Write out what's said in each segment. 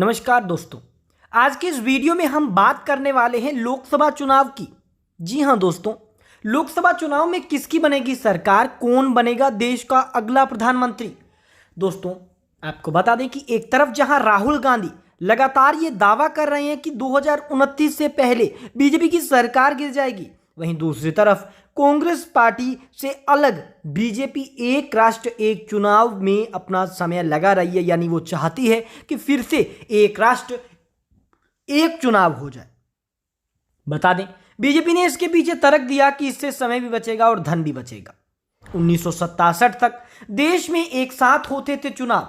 नमस्कार दोस्तों, आज के इस वीडियो में हम बात करने वाले हैं लोकसभा चुनाव की। जी हां दोस्तों, लोकसभा चुनाव में किसकी बनेगी सरकार, कौन बनेगा देश का अगला प्रधानमंत्री। दोस्तों आपको बता दें कि एक तरफ जहां राहुल गांधी लगातार ये दावा कर रहे हैं कि 2029 से पहले बीजेपी की सरकार गिर जाएगी, वहीं दूसरी तरफ कांग्रेस पार्टी से अलग बीजेपी एक राष्ट्र एक चुनाव में अपना समय लगा रही है। यानी वो चाहती है कि फिर से एक राष्ट्र एक चुनाव हो जाए। बता दें, बीजेपी ने इसके पीछे तर्क दिया कि इससे समय भी बचेगा और धन भी बचेगा। 1967 तक देश में एक साथ होते थे चुनाव।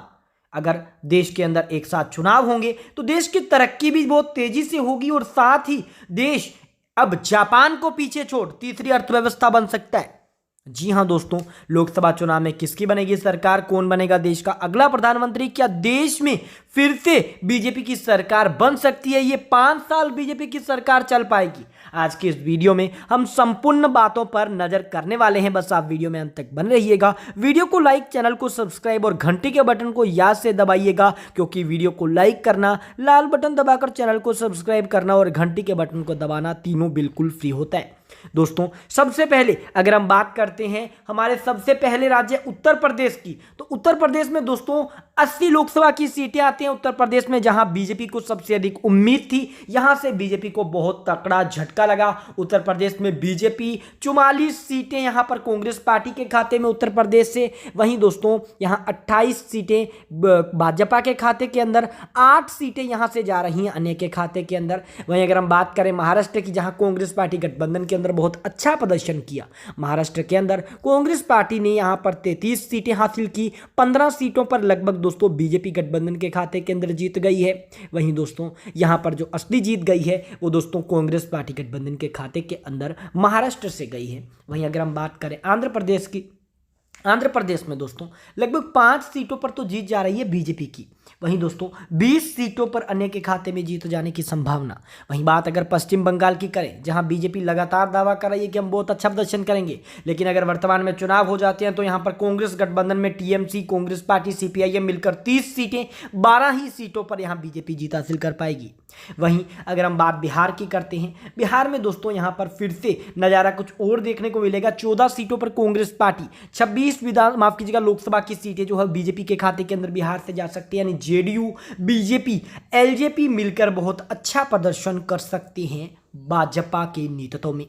अगर देश के अंदर एक साथ चुनाव होंगे तो देश की तरक्की भी बहुत तेजी से होगी और साथ ही देश अब जापान को पीछे छोड़ तीसरी अर्थव्यवस्था बन सकता है। जी हां दोस्तों, लोकसभा चुनाव में किसकी बनेगी सरकार, कौन बनेगा देश का अगला प्रधानमंत्री, क्या देश में फिर से बीजेपी की सरकार बन सकती है, ये 5 साल बीजेपी की सरकार चल पाएगी। आज के इस वीडियो में हम संपूर्ण बातों पर नजर करने वाले हैं। बस आप वीडियो में अंत तक बने रहिएगा। वीडियो को लाइक, चैनल को सब्सक्राइब और घंटी के बटन को याद से दबाइएगा, क्योंकि वीडियो को लाइक करना, लाल बटन दबाकर चैनल को सब्सक्राइब करना और घंटी के बटन को दबाना तीनों बिल्कुल फ्री होता है। दोस्तों सबसे पहले अगर हम बात करते हैं हमारे सबसे पहले राज्य उत्तर प्रदेश की, तो उत्तर प्रदेश में दोस्तों 80 लोकसभा की सीटें आती हैं उत्तर प्रदेश में, जहां बीजेपी को सबसे अधिक उम्मीद थी। यहां से बीजेपी को बहुत तगड़ा झटका लगा। उत्तर प्रदेश में बीजेपी 44 सीटें यहां पर कांग्रेस पार्टी के खाते में उत्तर प्रदेश से, वहीं दोस्तों यहां 28 सीटें भाजपा के खाते के अंदर, 8 सीटें यहां से जा रही हैं अन्य के खाते के अंदर। वहीं अगर हम बात करें महाराष्ट्र की, जहां कांग्रेस पार्टी गठबंधन के अंदर बहुत अच्छा प्रदर्शन किया, महाराष्ट्र के अंदर कांग्रेस पार्टी ने यहां पर 33 सीटें हासिल की। 15 सीटों पर लगभग दोस्तों बीजेपी गठबंधन के खाते के अंदर जीत गई है। वहीं दोस्तों यहां पर जो असली जीत गई है वो दोस्तों कांग्रेस पार्टी गठबंधन के खाते के अंदर महाराष्ट्र से गई है। वहीं अगर हम बात करें आंध्र प्रदेश की, आंध्र प्रदेश में दोस्तों लगभग 5 सीटों पर तो जीत जा रही है बीजेपी की। वहीं दोस्तों 20 सीटों पर अन्य के खाते में जीत जाने की संभावना। वहीं बात अगर पश्चिम बंगाल की करें, जहां बीजेपी लगातार दावा कर रही है कि हम बहुत अच्छा प्रदर्शन करेंगे, लेकिन अगर वर्तमान में चुनाव हो जाते हैं तो यहां पर कांग्रेस गठबंधन में टीएमसी, कांग्रेस पार्टी, सीपीआईएम मिलकर 30 सीटें, 12 ही सीटों पर यहां बीजेपी जीत हासिल कर पाएगी। वहीं अगर हम बात बिहार की करते हैं, बिहार में दोस्तों यहां पर फिर से नजारा कुछ और देखने को मिलेगा। 14 सीटों पर कांग्रेस पार्टी, 26 लोकसभा की सीटें जो है बीजेपी के खाते के अंदर बिहार से जा सकती है। यानी जेडीयू, बीजेपी, एलजेपी मिलकर बहुत अच्छा प्रदर्शन कर सकते हैं भाजपा के नेतृत्व में।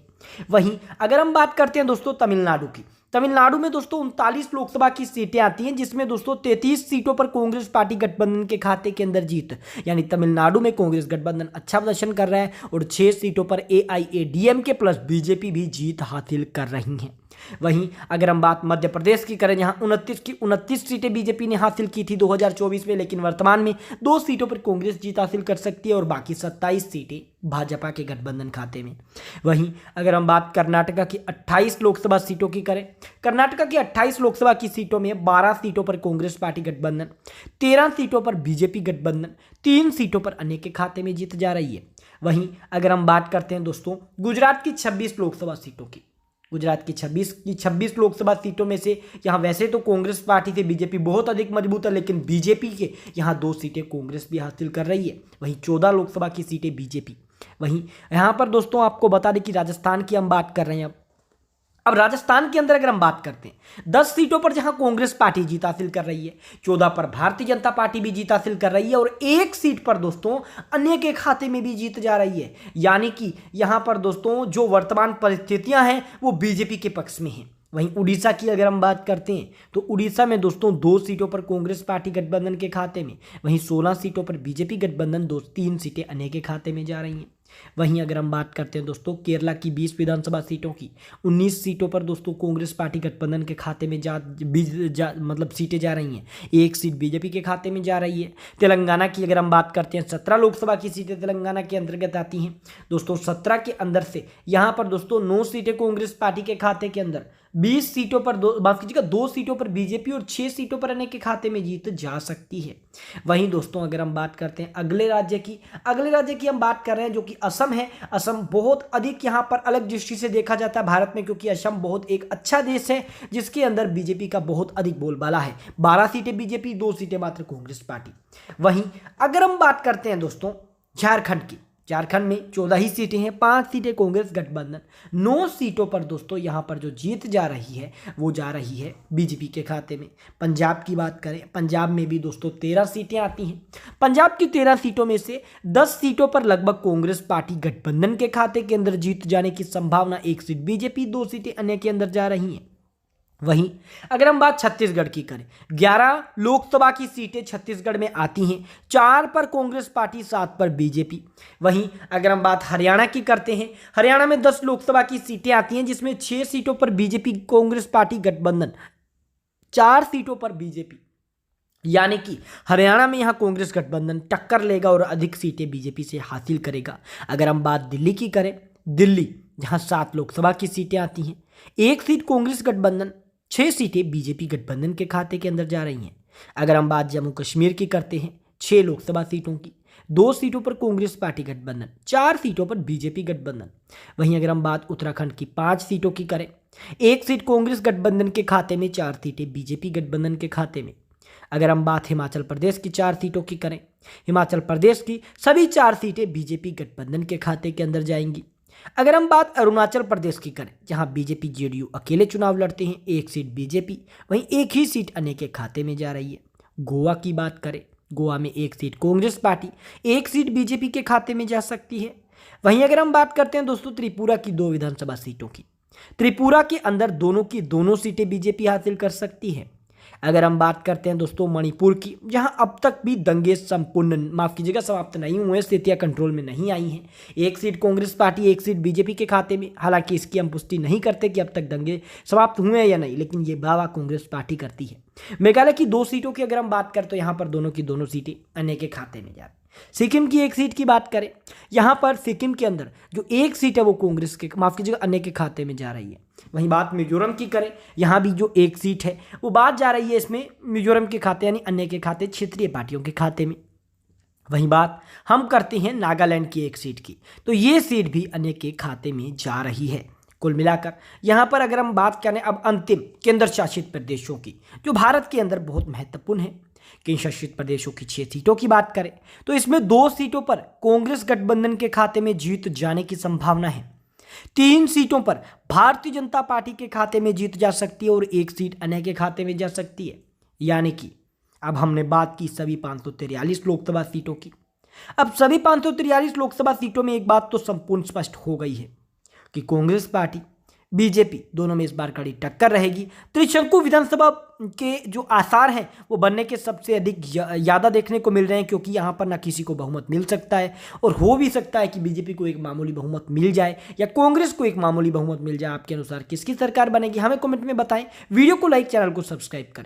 वहीं अगर हम बात करते हैं दोस्तों तमिलनाडु की, तमिलनाडु में दोस्तों 39 लोकसभा की सीटें आती हैं, जिसमें दोस्तों 33 सीटों पर कांग्रेस पार्टी गठबंधन के खाते के अंदर जीत। यानी तमिलनाडु में कांग्रेस गठबंधन अच्छा प्रदर्शन कर रहा है और 6 सीटों पर एआईएडीएमके प्लस बीजेपी भी जीत हासिल कर रही हैं। वहीं अगर हम बात मध्य प्रदेश की करें, जहां 29 सीटें बीजेपी ने हासिल की थी 2024 में, लेकिन वर्तमान में 2 सीटों पर कांग्रेस जीत हासिल कर सकती है और बाकी 27 सीटें भाजपा के गठबंधन खाते में। वहीं अगर हम बात कर्नाटका की 28 लोकसभा सीटों की करें, कर्नाटका की 28 लोकसभा की सीटों में 12 सीटों पर कांग्रेस पार्टी गठबंधन, 13 सीटों पर बीजेपी गठबंधन, 3 सीटों पर अन्य के खाते में जीत जा रही है। वहीं अगर हम बात करते हैं दोस्तों गुजरात की 26 लोकसभा सीटों की, गुजरात की 26 लोकसभा सीटों में से यहां वैसे तो कांग्रेस पार्टी से बीजेपी बहुत अधिक मजबूत है, लेकिन बीजेपी के यहां 2 सीटें कांग्रेस भी हासिल कर रही है। वहीं 14 लोकसभा की सीटें बीजेपी। वहीं यहां पर दोस्तों आपको बता दें कि राजस्थान की हम बात कर रहे हैं। अब राजस्थान के अंदर अगर हम बात करते हैं 10 सीटों पर जहां कांग्रेस पार्टी जीत हासिल कर रही है, 14 पर भारतीय जनता पार्टी भी जीत हासिल कर रही है और 1 सीट पर दोस्तों अन्य के खाते में भी जीत जा रही है। यानी कि यहां पर दोस्तों जो वर्तमान परिस्थितियां हैं वो बीजेपी के पक्ष में हैं। वहीं उड़ीसा की अगर हम बात करते हैं तो उड़ीसा में दोस्तों 2 सीटों पर कांग्रेस पार्टी गठबंधन के खाते में, वहीं 16 सीटों पर बीजेपी गठबंधन, 3 सीटें अन्य के खाते में जा रही हैं। वहीं अगर हम बात करते हैं दोस्तों केरला की 20 विधानसभा सीटों की, 19 सीटों पर दोस्तों कांग्रेस पार्टी गठबंधन के खाते में सीटें जा रही हैं, 1 सीट बीजेपी के खाते में जा रही है। तेलंगाना की अगर हम बात करते हैं 17 लोकसभा की सीटें तेलंगाना के अंतर्गत आती हैं दोस्तों। 17 के अंदर से यहाँ पर दोस्तों 9 सीटें कांग्रेस पार्टी के खाते के अंदर, 20 सीटों पर माफ कीजिएगा 2 सीटों पर बीजेपी और 6 सीटों पर एनए के खाते में जीत जा सकती है। वहीं दोस्तों अगर हम बात करते हैं अगले राज्य की हम बात कर रहे हैं जो कि असम है। असम बहुत अधिक यहाँ पर अलग दृष्टि से देखा जाता है भारत में, क्योंकि असम बहुत एक अच्छा देश है जिसके अंदर बीजेपी का बहुत अधिक बोलबाला है। 12 सीटें बीजेपी, 2 सीटें मात्र कांग्रेस पार्टी। वहीं अगर हम बात करते हैं दोस्तों झारखंड में 14 ही सीटें हैं, 5 सीटें कांग्रेस गठबंधन। 9 सीटों पर दोस्तों यहां पर जो जीत जा रही है वो जा रही है बीजेपी के खाते में। पंजाब की बात करें, पंजाब में भी दोस्तों 13 सीटें आती हैं। पंजाब की 13 सीटों में से 10 सीटों पर लगभग कांग्रेस पार्टी गठबंधन के खाते के अंदर जीत जाने की संभावना। 1 सीट बीजेपी, 2 सीटें अन्य के अंदर जा रही हैं। वहीं अगर हम बात छत्तीसगढ़ की करें, 11 लोकसभा की सीटें छत्तीसगढ़ में आती हैं, 4 पर कांग्रेस पार्टी, 7 पर बीजेपी। वहीं अगर हम बात हरियाणा की करते हैं, हरियाणा में 10 लोकसभा की सीटें आती हैं जिसमें 6 सीटों पर बीजेपी कांग्रेस पार्टी गठबंधन, 4 सीटों पर बीजेपी। यानी कि हरियाणा में यहां कांग्रेस गठबंधन टक्कर लेगा और अधिक सीटें बीजेपी से हासिल करेगा। अगर हम बात दिल्ली की करें, दिल्ली जहां 7 लोकसभा की सीटें आती हैं, 1 सीट कांग्रेस गठबंधन, 6 सीटें बीजेपी गठबंधन के खाते के अंदर जा रही हैं। अगर हम बात जम्मू कश्मीर की करते हैं, 6 लोकसभा सीटों की, 2 सीटों पर कांग्रेस पार्टी गठबंधन, 4 सीटों पर बीजेपी गठबंधन। वहीं अगर हम बात उत्तराखंड की 5 सीटों की करें, 1 सीट कांग्रेस गठबंधन के खाते में, 4 सीटें बीजेपी गठबंधन के खाते में। अगर हम बात हिमाचल प्रदेश की 4 सीटों की करें, हिमाचल प्रदेश की सभी 4 सीटें बीजेपी गठबंधन के खाते के अंदर जाएंगी। अगर हम बात अरुणाचल प्रदेश की करें, जहां बीजेपी जेडीयू अकेले चुनाव लड़ते हैं, 1 सीट बीजेपी, वहीं 1 ही सीट अन्य के खाते में जा रही है। गोवा की बात करें, गोवा में 1 seat Congress party, 1 seat BJP के खाते में जा सकती है। वहीं अगर हम बात करते हैं दोस्तों त्रिपुरा की 2 विधानसभा सीटों की, त्रिपुरा के अंदर दोनों की दोनों सीटें बीजेपी हासिल कर सकती है। अगर हम बात करते हैं दोस्तों मणिपुर की, जहां अब तक भी दंगे समाप्त नहीं हुए, स्थितियां कंट्रोल में नहीं आई हैं, 1 seat Congress party, 1 seat BJP के खाते में। हालांकि इसकी हम पुष्टि नहीं करते कि अब तक दंगे समाप्त हुए हैं या नहीं, लेकिन ये दावा कांग्रेस पार्टी करती है। मेघालय की 2 सीटों की अगर हम बात करें तो यहाँ पर दोनों की दोनों सीटें अन्य के खाते में जा रही। सिक्किम की 1 सीट की बात करें, यहाँ पर सिक्किम के अंदर जो 1 सीट है वो कांग्रेस के अन्य के खाते में जा रही है। वहीं बात मिजोरम की करें, यहाँ भी जो 1 सीट है वो बात जा रही है इसमें मिजोरम के खाते यानी अन्य के खाते, क्षेत्रीय पार्टियों के खाते में। वहीं बात हम करते हैं नागालैंड की 1 सीट की, तो ये सीट भी अन्य के खाते में जा रही है। कुल मिलाकर यहाँ पर अगर हम बात करें अब अंतिम केंद्र शासित प्रदेशों की, जो भारत के अंदर बहुत महत्वपूर्ण है, केंद्र शासित प्रदेशों की 6 सीटों की बात करें तो इसमें 2 सीटों पर कांग्रेस गठबंधन के खाते में जीत जाने की संभावना है। 3 सीटों पर भारतीय जनता पार्टी के खाते में जीत जा सकती है और 1 सीट अन्य के खाते में जा सकती है। यानी कि अब हमने बात की सभी 543 लोकसभा सीटों की। अब सभी 543 लोकसभा सीटों में एक बात तो संपूर्ण स्पष्ट हो गई है कि कांग्रेस पार्टी, बीजेपी दोनों में इस बार कड़ी टक्कर रहेगी। त्रिशंकु विधानसभा के जो आसार हैं वो बनने के सबसे अधिक ज़्यादा देखने को मिल रहे हैं, क्योंकि यहाँ पर ना किसी को बहुमत मिल सकता है और हो भी सकता है कि बीजेपी को एक मामूली बहुमत मिल जाए या कांग्रेस को एक मामूली बहुमत मिल जाए। आपके अनुसार किसकी सरकार बनेगी, हमें कमेंट में बताएं। वीडियो को लाइक, चैनल को सब्सक्राइब करें।